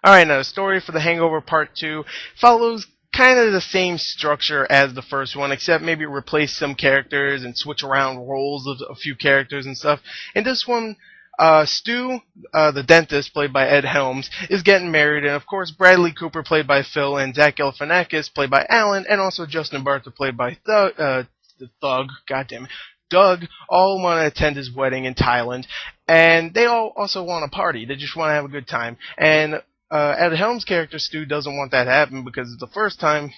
Alright, now the story for The Hangover Part 2 follows kind of the same structure as the first one, except maybe replace some characters and switch around roles of a few characters and stuff. In this one, Stu, the dentist, played by Ed Helms, is getting married, and of course Bradley Cooper, played by Phil, and Zach Galifianakis, played by Alan, and also Justin Bartha, played by Thug, goddamn it, Doug, all want to attend his wedding in Thailand, and they all also want to party. They just want to have a good time, and Ed Helms' character Stu doesn't want that to happen because the first time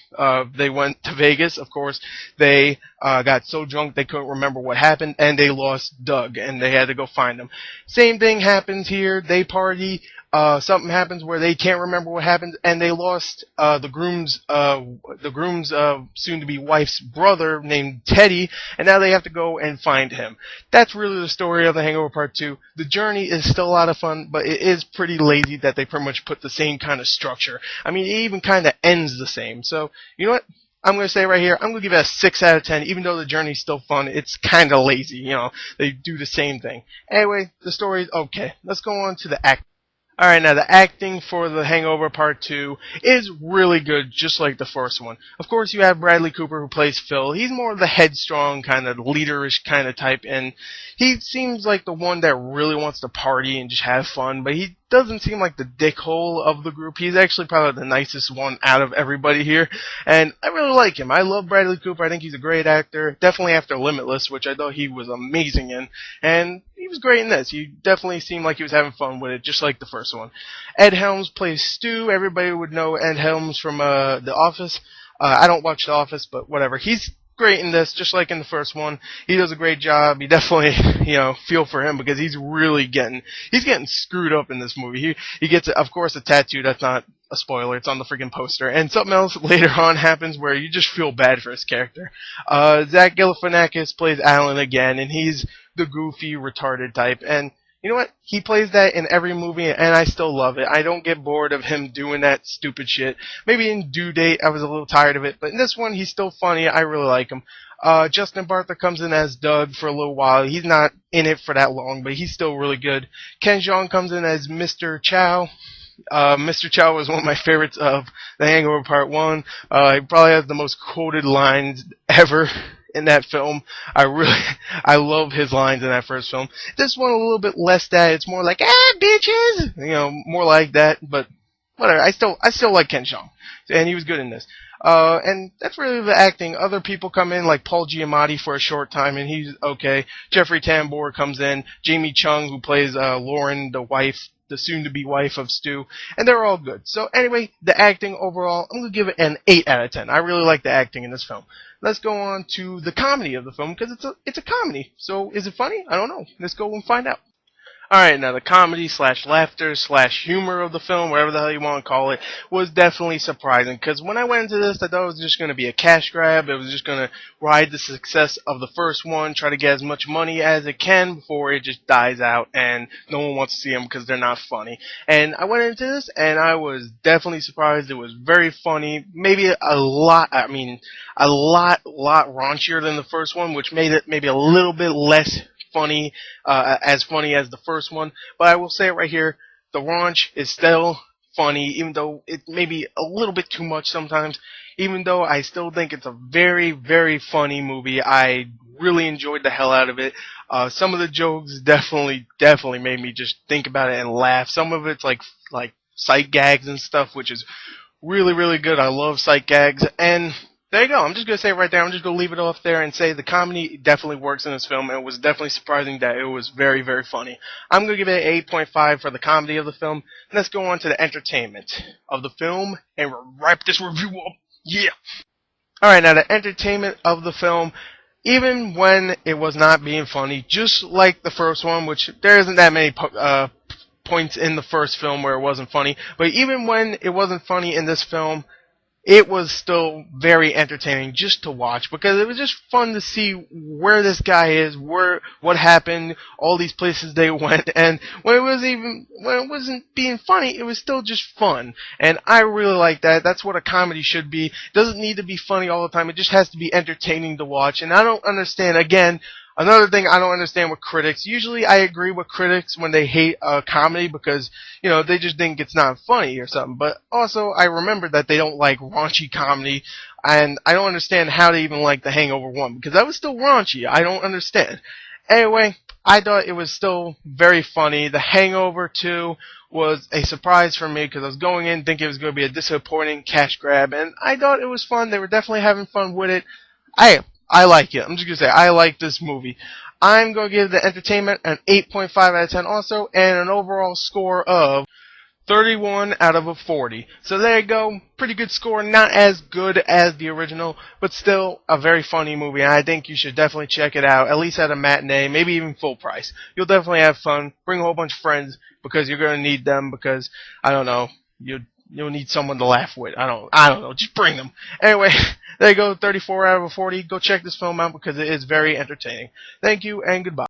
they went to Vegas, of course, they got so drunk they couldn't remember what happened, and they lost Doug, and they had to go find him. Same thing happens here. They party. Something happens where they can't remember what happened, and they lost the groom's soon-to-be wife's brother named Teddy, and now they have to go and find him. That's really the story of The Hangover Part 2. The journey is still a lot of fun, but it is pretty lazy that they pretty much put the same kind of structure. I mean, it even kind of ends the same. So, you know what? I'm going to say right here, I'm going to give it a 6 out of 10, even though the journey's still fun. It's kind of lazy, you know. They do the same thing. Anyway, the story's okay. Let's go on to the act. Alright, now the acting for The Hangover Part 2 is really good, just like the first one. Of course, you have Bradley Cooper who plays Phil. He's more of the headstrong, kind of leaderish kind of type, and he seems like the one that really wants to party and just have fun, but he doesn't seem like the dickhole of the group. He's actually probably the nicest one out of everybody here, and I really like him. I love Bradley Cooper. I think he's a great actor, definitely after Limitless, which I thought he was amazing in, and he was great in this. He definitely seemed like he was having fun with it, just like the first one. Ed Helms plays Stu. Everybody would know Ed Helms from The Office. I don't watch The Office, but whatever. He's great in this, just like in the first one. He does a great job. You definitely, feel for him because he's getting screwed up in this movie. He gets, of course, a tattoo. That's not a spoiler. It's on the freaking poster. And something else later on happens where you just feel bad for his character. Zach Galifianakis plays Alan again, and he's the goofy, retarded type. And you know what? He plays that in every movie, and I still love it. I don't get bored of him doing that stupid shit. Maybe in Due Date, I was a little tired of it, but in this one, he's still funny. I really like him. Justin Bartha comes in as Doug for a little while. He's not in it for that long, but he's still really good. Ken Jeong comes in as Mr. Chow. Mr. Chow was one of my favorites of The Hangover Part 1. He probably has the most quoted lines ever in that film. I love his lines in that first film. This one a little bit less that. It's more like, bitches! More like that, but whatever. I still like Ken Jeong, and he was good in this. And that's really the acting. Other people come in, like Paul Giamatti for a short time, and he's okay. Jeffrey Tambor comes in. Jamie Chung, who plays Lauren, the soon-to-be wife of Stu, and they're all good. So anyway, the acting overall, I'm going to give it an 8 out of 10. I really like the acting in this film. Let's go on to the comedy of the film, because it's a comedy. So is it funny? I don't know. Let's go and find out. Alright, now the comedy slash laughter slash humor of the film, whatever the hell you want to call it, was definitely surprising. Because when I went into this, I thought it was just going to be a cash grab. It was just going to ride the success of the first one, try to get as much money as it can before it just dies out and no one wants to see them because they're not funny. And I went into this and I was definitely surprised. It was very funny. Maybe a lot raunchier than the first one, which made it maybe a little bit less funny as the first one, but I will say it right here, the raunch is still funny, even though it may be a little bit too much sometimes, even though I still think it's a very, very funny movie. I really enjoyed the hell out of it. Some of the jokes definitely made me just think about it and laugh. Some of it's like sight gags and stuff, which is really, really good. I love sight gags, and there you go. I'm just going to say it right there. I'm just going to leave it off there and say the comedy definitely works in this film, and it was definitely surprising that it was very, very funny. I'm going to give it an 8.5 for the comedy of the film. Let's go on to the entertainment of the film and wrap this review up. Yeah! Alright, now the entertainment of the film, even when it was not being funny, just like the first one, which there isn't that many points in the first film where it wasn't funny, but even when it wasn't funny in this film, it was still very entertaining just to watch because it was just fun to see where this guy is, what happened, all these places they went, and when it wasn't being funny, it was still just fun. And I really like that. That's what a comedy should be. It doesn't need to be funny all the time. It just has to be entertaining to watch. And I don't understand, again, Another thing I don't understand with critics. Usually, I agree with critics when they hate a comedy because they just think it's not funny or something. But also, I remember that they don't like raunchy comedy, and I don't understand how they even like The Hangover 1 because that was still raunchy. I don't understand. Anyway, I thought it was still very funny. The Hangover 2 was a surprise for me because I was going in thinking it was going to be a disappointing cash grab, and I thought it was fun. They were definitely having fun with it. I I like it. I'm just gonna say I like this movie. I'm gonna give the entertainment an 8.5 out of 10 also, and an overall score of 31 out of a 40. So there you go. Pretty good score. Not as good as the original, but still a very funny movie. And I think you should definitely check it out, at least at a matinee, maybe even full price. You'll definitely have fun. Bring a whole bunch of friends because you're going to need them because, I don't know, you'll need someone to laugh with. I don't know. Just bring them. Anyway, there you go. 34 out of a 40. Go check this film out because it is very entertaining. Thank you and goodbye.